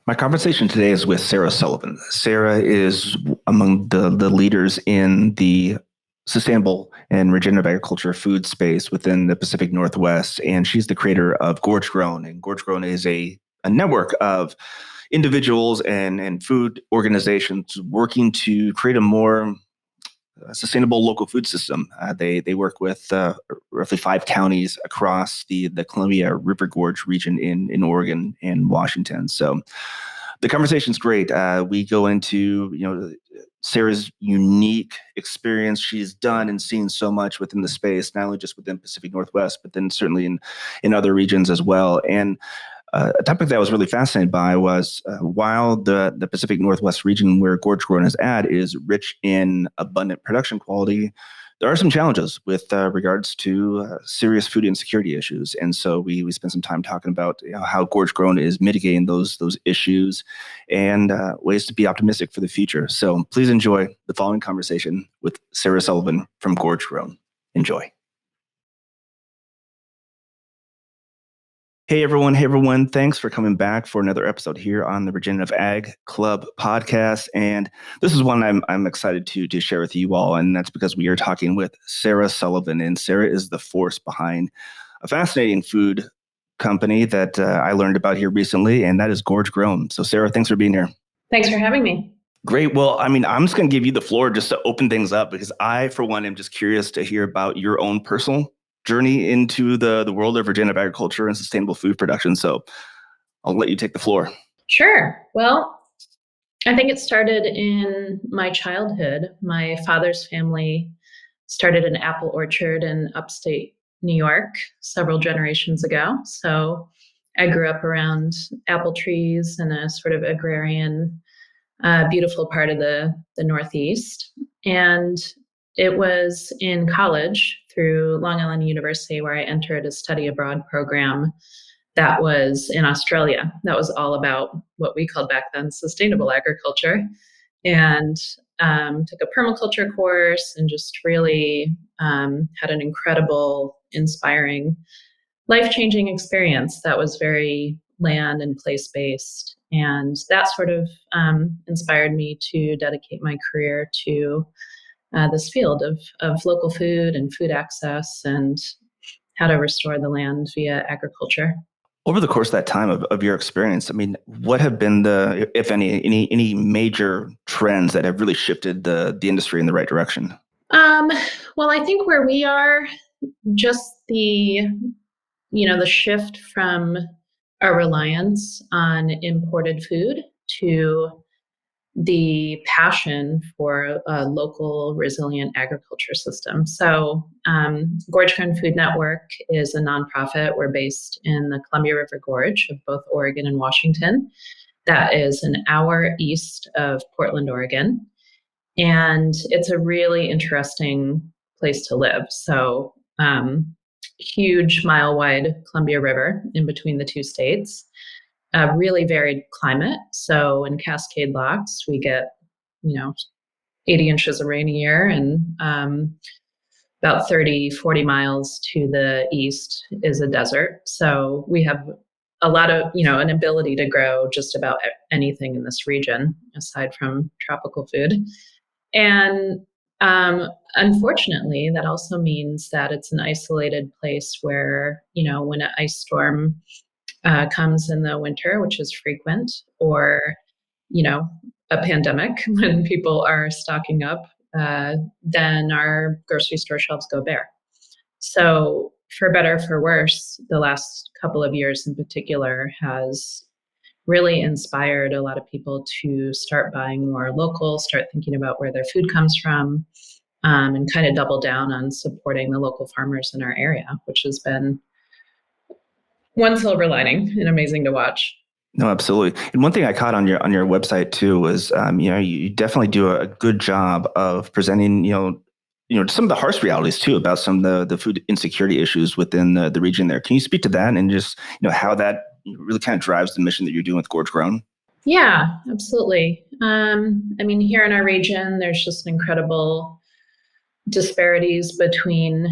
My conversation today is with Sarah Sullivan. Sarah is among the leaders in the sustainable and regenerative agriculture food space within the Pacific Northwest, and she's the creator of Gorge Grown. And Gorge Grown is a network of individuals and food organizations working to create a more sustainable local food system. They work with roughly 5 counties across the Columbia River Gorge region in Oregon and Washington. So the conversation's great. We go into Sarah's unique experience. She's done and seen so much within the space, not only just within Pacific Northwest, but then certainly in other regions as well. And a topic that I was really fascinated by was while the Pacific Northwest region where Gorge Grown is at is rich in abundant production quality, there are some challenges with regards to serious food insecurity issues. And so we spent some time talking about how Gorge Grown is mitigating those issues and ways to be optimistic for the future. So please enjoy the following conversation with Sarah Sullivan from Gorge Grown. Enjoy. Hey everyone. Thanks for coming back for another episode here on the Regenerative Ag Club podcast. And this is one I'm excited to share with you all. And that's because we are talking with Sarah Sullivan. And Sarah is the force behind a fascinating food company that I learned about here recently, and that is Gorge Grown. So Sarah, thanks for being here. Thanks for having me. Great. Well, I'm just going to give you the floor just to open things up because I, for one, am just curious to hear about your own personal journey into the world of regenerative agriculture and sustainable food production. So I'll let you take the floor. Sure. Well, I think it started in my childhood. My father's family started an apple orchard in upstate New York several generations ago. So I grew up around apple trees in a sort of agrarian, beautiful part of the Northeast. And it was in college through Long Island University where I entered a study abroad program that was in Australia. That was all about what we called back then sustainable agriculture, and took a permaculture course and just really had an incredible, inspiring, life-changing experience that was very land and place-based. And that sort of inspired me to dedicate my career to this field of local food and food access and how to restore the land via agriculture. Over the course of that time of your experience, what have been the, if any major trends that have really shifted the industry in the right direction? Well, I think where we are, just the shift from a reliance on imported food to the passion for a local resilient agriculture system. So Gorge Grown Food Network is a nonprofit. We're based in the Columbia River Gorge of both Oregon and Washington. That is an hour east of Portland, Oregon. And it's a really interesting place to live. So huge mile-wide Columbia River in between the two states. A really varied climate. So in Cascade Locks, we get, 80 inches of rain a year, and about 30, 40 miles to the east is a desert. So we have a lot of, an ability to grow just about anything in this region, aside from tropical food. And unfortunately, that also means that it's an isolated place where, when an ice storm comes in the winter, which is frequent, or, a pandemic when people are stocking up, then our grocery store shelves go bare. So for better or for worse, the last couple of years in particular has really inspired a lot of people to start buying more local, start thinking about where their food comes from, and kind of double down on supporting the local farmers in our area, which has been one silver lining and amazing to watch. No, absolutely. And one thing I caught on your website too was, you definitely do a good job of presenting, some of the harsh realities too about some of the food insecurity issues within the region there. Can you speak to that and just, how that really kind of drives the mission that you're doing with Gorge Grown? Yeah, absolutely. Here in our region, there's just incredible disparities between,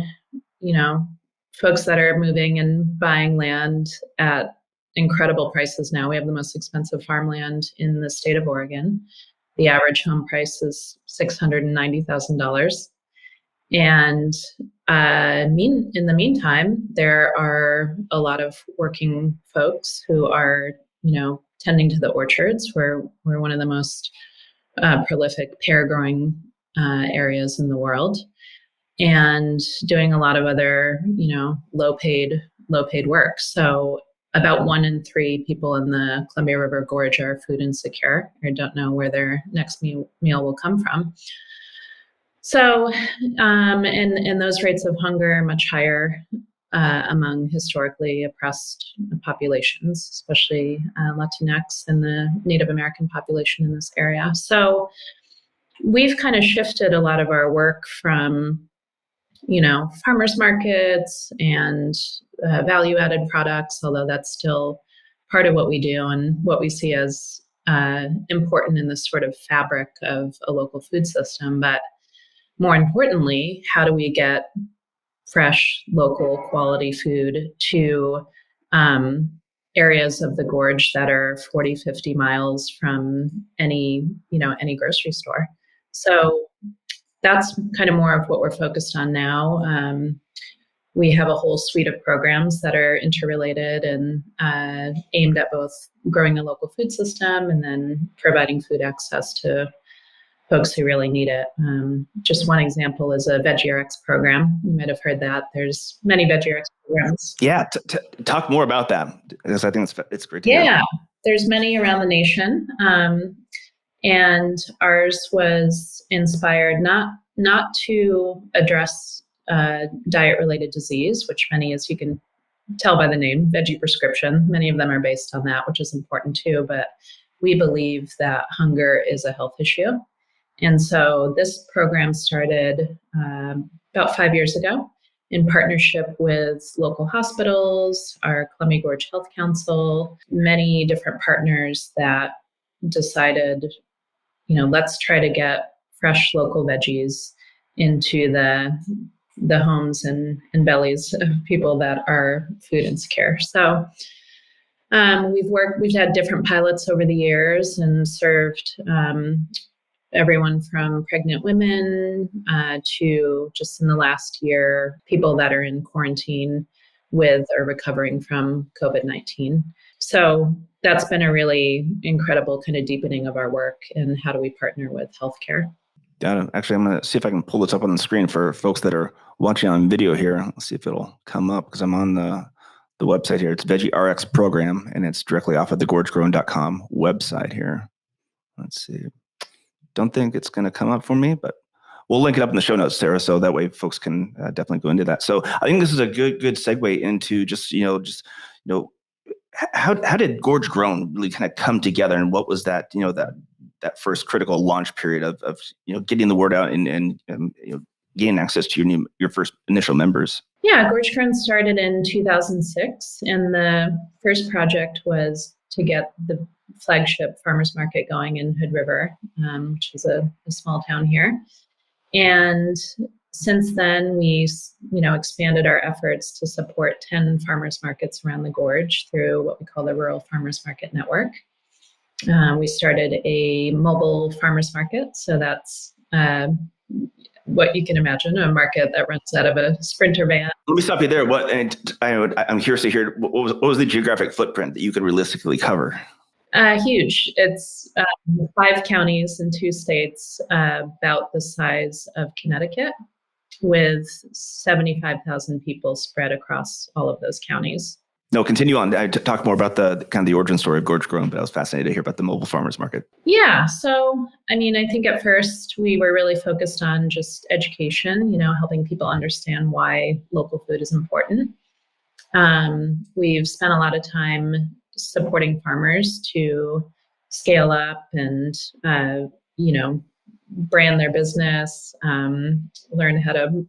folks that are moving and buying land at incredible prices now. We have the most expensive farmland in the state of Oregon. The average home price is $690,000. And in the meantime, there are a lot of working folks who are, tending to the orchards. We're one of the most prolific pear growing areas in the world, and doing a lot of other, low paid work. So about 1 in 3 people in the Columbia River Gorge are food insecure or don't know where their next meal will come from. So, and those rates of hunger are much higher among historically oppressed populations, especially Latinx and the Native American population in this area. So we've kind of shifted a lot of our work from, farmers markets and value-added products, although that's still part of what we do and what we see as important in this sort of fabric of a local food system. But more importantly, how do we get fresh, local, quality food to areas of the gorge that are 40, 50 miles from any grocery store? So that's kind of more of what we're focused on now. We have a whole suite of programs that are interrelated and aimed at both growing the local food system and then providing food access to folks who really need it. Just one example is a VeggieRx program. You might have heard that. There's many VeggieRx programs. Yeah, talk more about that, because I think it's great to hear. Yeah, there's many around the nation. And ours was inspired not to address diet-related disease, which many, as you can tell by the name, veggie prescription, many of them are based on that, which is important too. But we believe that hunger is a health issue. And so this program started about 5 years ago in partnership with local hospitals, our Columbia Gorge Health Council, many different partners that decided, let's try to get fresh local veggies into the homes and bellies of people that are food insecure. So we've had different pilots over the years and served everyone from pregnant women to, just in the last year, people that are in quarantine with or recovering from COVID-19. So that's been a really incredible kind of deepening of our work and how do we partner with healthcare. Got it. Actually, I'm going to see if I can pull this up on the screen for folks that are watching on video here. Let's see if it'll come up, because I'm on the website here. It's VeggieRx program, and it's directly off of the gorgegrown.com website here. Let's see. Don't think it's going to come up for me, but we'll link it up in the show notes, Sarah, so that way folks can definitely go into that. So I think this is a good segue into how did Gorge Grown really kind of come together, and what was that that first critical launch period of getting the word out and gaining access to your first initial members? Yeah, Gorge Grown started in 2006, and the first project was to get the flagship farmers market going in Hood River, which is a small town here. And since then, we expanded our efforts to support 10 farmers markets around the gorge through what we call the Rural Farmers Market Network. We started a mobile farmers market, so that's what you can imagine, a market that runs out of a Sprinter van. Let me stop you there. I'm curious to hear, what was the geographic footprint that you could realistically cover? Huge. It's 5 counties in 2 states, about the size of Connecticut, with 75,000 people spread across all of those counties. No, continue on. I talk more about the kind of the origin story of Gorge Grown, but I was fascinated to hear about the mobile farmers market. Yeah. So, I think at first we were really focused on just education, helping people understand why local food is important. We've spent a lot of time supporting farmers to scale up and, brand their business, learn how to,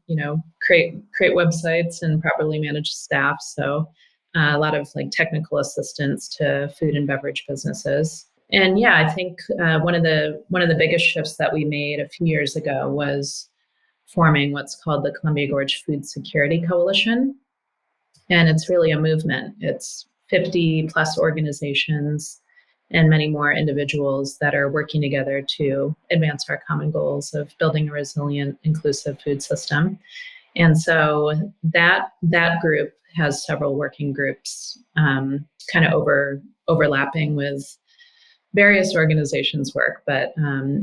create websites and properly manage staff. So a lot of technical assistance to food and beverage businesses. And yeah, I think one of the biggest shifts that we made a few years ago was forming what's called the Columbia Gorge Food Security Coalition. And it's really a movement. It's 50 plus organizations and many more individuals that are working together to advance our common goals of building a resilient, inclusive food system. And so that group has several working groups, kind of overlapping with various organizations' work, but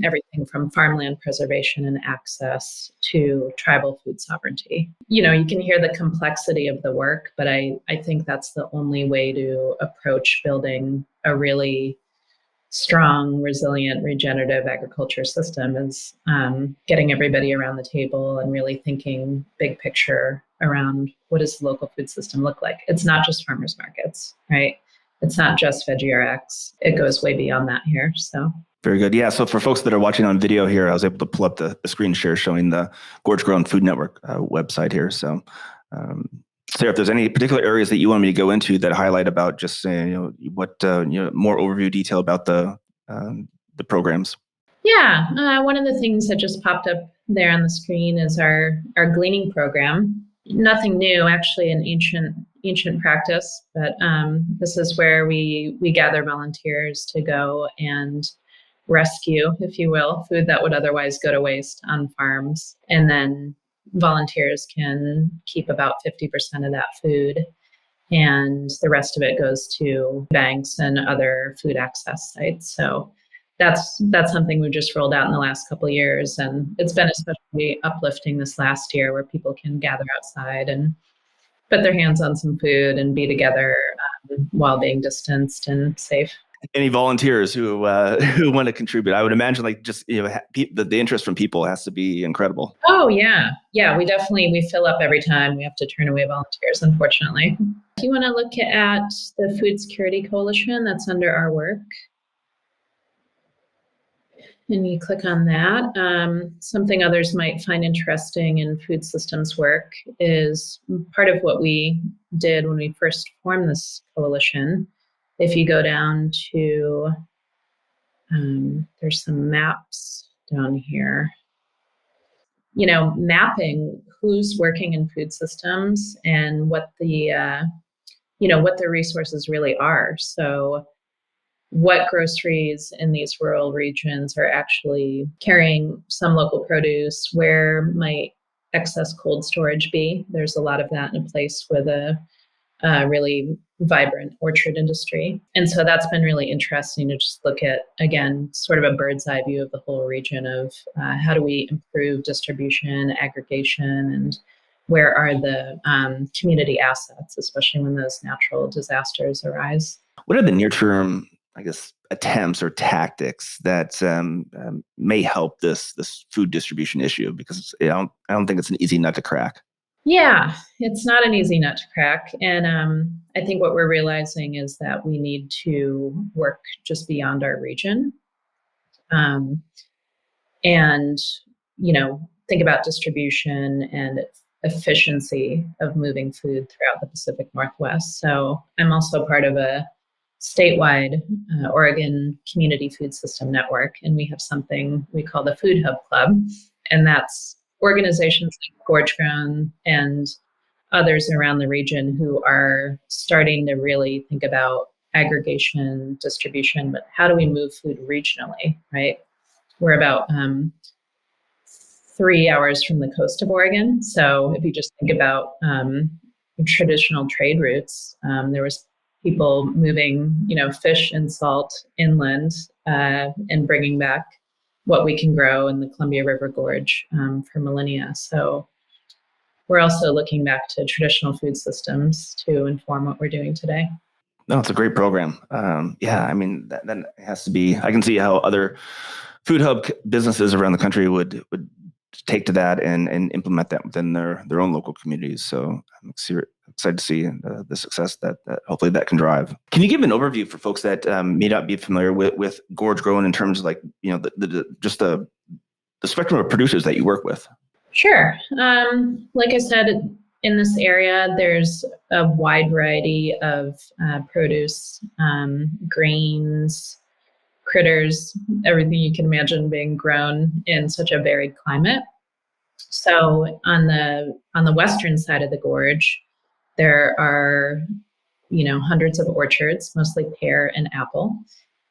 everything from farmland preservation and access to tribal food sovereignty. You can hear the complexity of the work, but I think that's the only way to approach building a really strong, resilient, regenerative agriculture system is getting everybody around the table and really thinking big picture around what does the local food system look like. It's not just farmers markets, right? It's not just VeggieRx. It goes way beyond that here. So very good. Yeah. So for folks that are watching on video here, I was able to pull up the screen share showing the Gorge Grown Food Network website here. So Sarah, if there's any particular areas that you want me to go into that highlight about just what more overview detail about the programs. Yeah, one of the things that just popped up there on the screen is our gleaning program. Nothing new, actually, an ancient practice, but this is where we gather volunteers to go and rescue, if you will, food that would otherwise go to waste on farms, and then volunteers can keep about 50% of that food, and the rest of it goes to banks and other food access sites. So that's something we just rolled out in the last couple of years, and it's been especially uplifting this last year, where people can gather outside and put their hands on some food and be together while being distanced and safe. Any volunteers who want to contribute? I would imagine the interest from people has to be incredible. Oh yeah. We fill up every time. We have to turn away volunteers, unfortunately. If you want to look at the Food Security Coalition, that's under our work, and you click on that. Something others might find interesting in food systems work is part of what we did when we first formed this coalition. If you go down to, there's some maps down here, mapping who's working in food systems and what the resources really are. So what groceries in these rural regions are actually carrying some local produce? Where might excess cold storage be? There's a lot of that in a place with a really vibrant orchard industry. And so that's been really interesting to just look at, again, sort of a bird's eye view of the whole region of how do we improve distribution, aggregation, and where are the community assets, especially when those natural disasters arise. What are the near-term, attempts or tactics that may help this food distribution issue? Because I don't think it's an easy nut to crack. Yeah, it's not an easy nut to crack. And I think what we're realizing is that we need to work just beyond our region. And, think about distribution and efficiency of moving food throughout the Pacific Northwest. So I'm also part of a statewide Oregon Community Food System Network, and we have something we call the Food Hub Club, and that's organizations like Gorge Grown and others around the region who are starting to really think about aggregation, distribution, but how do we move food regionally, right? We're about 3 hours from the coast of Oregon. So if you just think about traditional trade routes, there was people moving, fish and salt inland and bringing back what we can grow in the Columbia River Gorge for millennia. So we're also looking back to traditional food systems to inform what we're doing today. No, it's a great program. That has to be, I can see how other food hub businesses around the country would take to that and implement that within their own local communities. So I'm excited to see the success that hopefully that can drive. Can you give an overview for folks that may not be familiar with Gorge Grown in terms of the spectrum of producers that you work with? Sure. Like I said, in this area, there's a wide variety of produce, grains, critters, everything you can imagine being grown in such a varied climate. So on the western side of the gorge, there are hundreds of orchards, mostly pear and apple,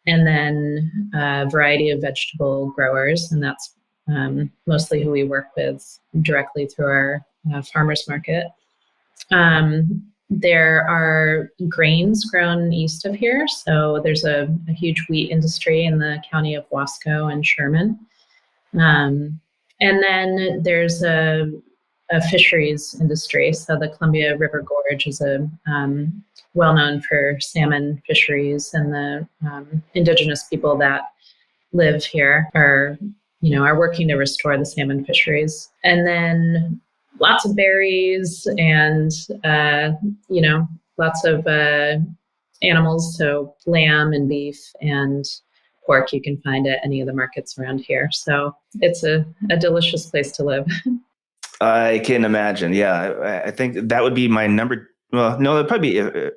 and then a variety of vegetable growers. And that's mostly who we work with directly through our farmers market. There are grains grown east of here. So there's a huge wheat industry in the county of Wasco and Sherman. And then there's a fisheries industry. So the Columbia River Gorge is well known for salmon fisheries, and the indigenous people that live here are working to restore the salmon fisheries. And then lots of berries and, lots of animals. So lamb and beef and pork you can find at any of the markets around here. So it's a delicious place to live. I can imagine. Yeah, I think that would be my number. Well, no, it'd probably be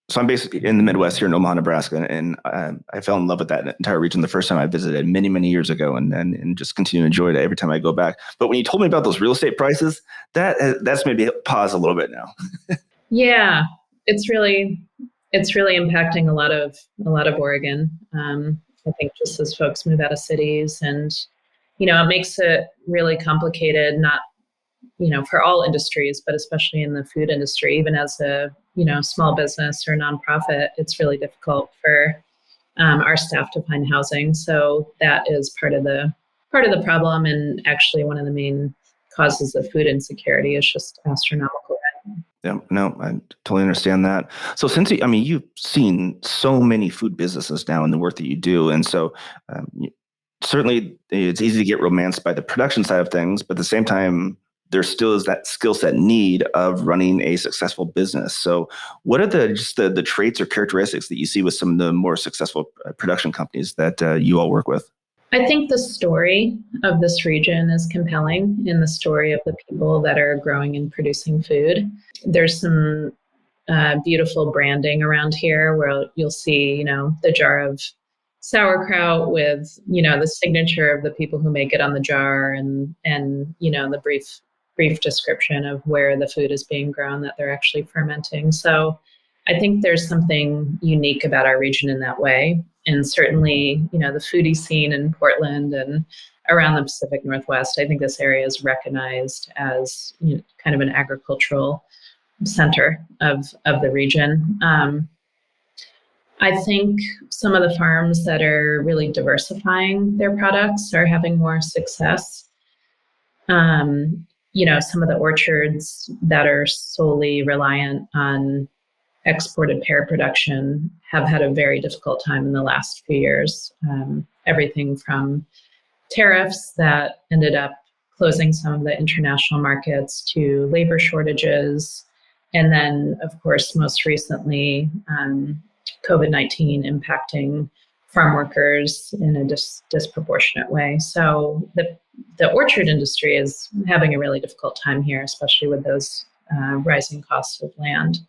so I'm basically in the Midwest here in Omaha, Nebraska, and I fell in love with that entire region the first time I visited many, many years ago, and just continue to enjoy it every time I go back. But when you told me about those real estate prices, that's made me pause a little bit now. Yeah, it's really impacting a lot of Oregon. I think just as folks move out of cities, and it makes it really complicated, not for all industries, but especially in the food industry. Even as a small business or nonprofit, it's really difficult for our staff to find housing. So that is part of the problem, and actually one of the main causes of food insecurity is just astronomical rent. Yeah, no, I totally understand that. So you've seen so many food businesses now in the work that you do, and so certainly it's easy to get romanced by the production side of things, but at the same time, there still is that skill set need of running a successful business. So what are the traits or characteristics that you see with some of the more successful production companies that you all work with? I think the story of this region is compelling, in the story of the people that are growing and producing food. There's some beautiful branding around here where you'll see, the jar of sauerkraut with, the signature of the people who make it on the jar, and the brief description of where the food is being grown that they're actually fermenting. So I think there's something unique about our region in that way. And certainly, the foodie scene in Portland and around the Pacific Northwest, I think this area is recognized as kind of an agricultural center of the region. I think some of the farms that are really diversifying their products are having more success. Some of the orchards that are solely reliant on exported pear production have had a very difficult time in the last few years. Everything from tariffs that ended up closing some of the international markets to labor shortages. And then, of course, most recently, COVID-19 impacting farm workers in a disproportionate way. So the orchard industry is having a really difficult time here, especially with those rising costs of land.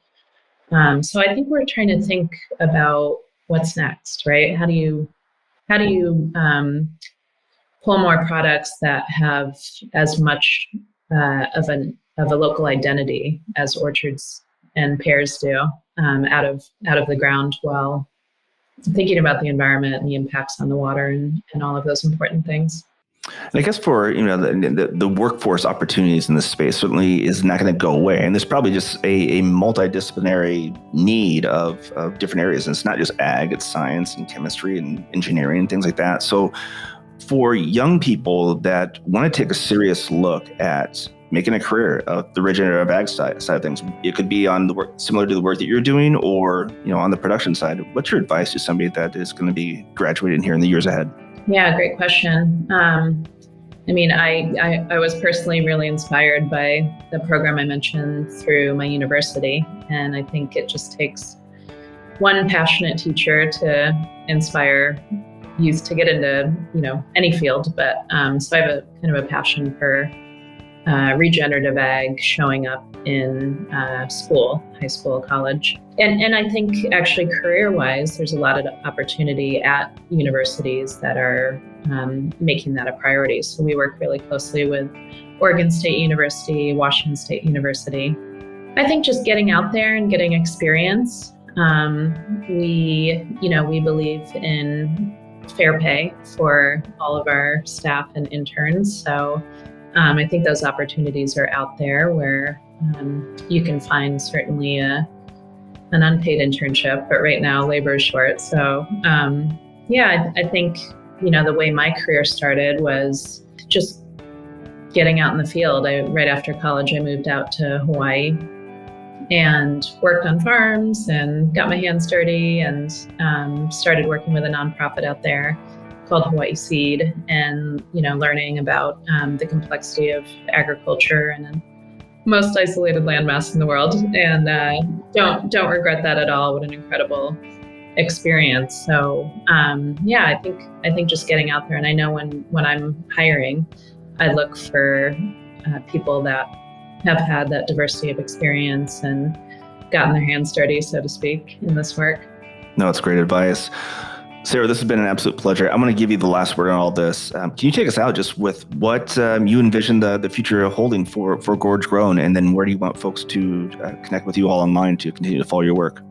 So I think we're trying to think about what's next, right? How do you pull more products that have as much of a local identity as orchards and pears do out of the ground, while thinking about the environment and the impacts on the water and all of those important things. And I guess for the workforce opportunities in this space certainly is not going to go away, and there's probably just a multidisciplinary need of different areas. And it's not just ag; it's science and chemistry and engineering and things like that. So, for young people that want to take a serious look at making a career of the regenerative ag side of things, it could be on the work similar to the work that you're doing, or on the production side. What's your advice to somebody that is going to be graduating here in the years ahead? Yeah, great question. I was personally really inspired by the program I mentioned through my university. And I think it just takes one passionate teacher to inspire youth to get into, any field. But so I have a kind of a passion for regenerative ag showing up in school, high school, college. And I think actually career-wise, there's a lot of opportunity at universities that are making that a priority. So we work really closely with Oregon State University, Washington State University. I think just getting out there and getting experience We believe in fair pay for all of our staff and interns. So I think those opportunities are out there where you can find certainly an unpaid internship, but right now labor is short. So I think, the way my career started was just getting out in the field. Right after college, I moved out to Hawaii and worked on farms and got my hands dirty and started working with a nonprofit out there called Hawaii Seed, and learning about the complexity of agriculture and the most isolated landmass in the world, and don't regret that at all. What an incredible experience. So I think just getting out there, and I know when I'm hiring, I look for people that have had that diversity of experience and gotten their hands dirty, so to speak, in this work. No, it's great advice. Sarah, this has been an absolute pleasure. I'm going to give you the last word on all this. Can you take us out just with what you envision the future holding for Gorge Grown, and then where do you want folks to connect with you all online to continue to follow your work?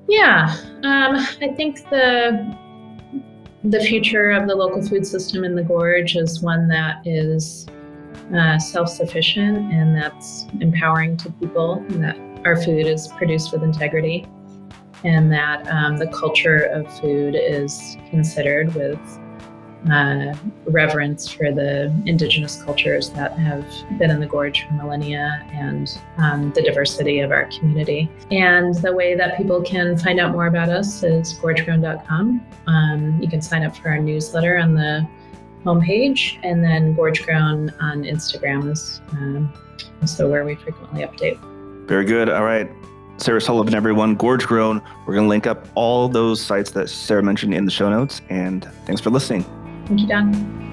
Yeah, I think the future of the local food system in the Gorge is one that is self-sufficient and that's empowering to people, and that our food is produced with integrity, and that the culture of food is considered with reverence for the indigenous cultures that have been in the Gorge for millennia, and the diversity of our community. And the way that people can find out more about us is gorgegrown.com. You can sign up for our newsletter on the homepage, and then Gorge Grown on Instagram is also where we frequently update. Very good. All right. Sarah Sullivan, everyone, Gorge Grown. We're going to link up all those sites that Sarah mentioned in the show notes. And thanks for listening. Thank you, Don.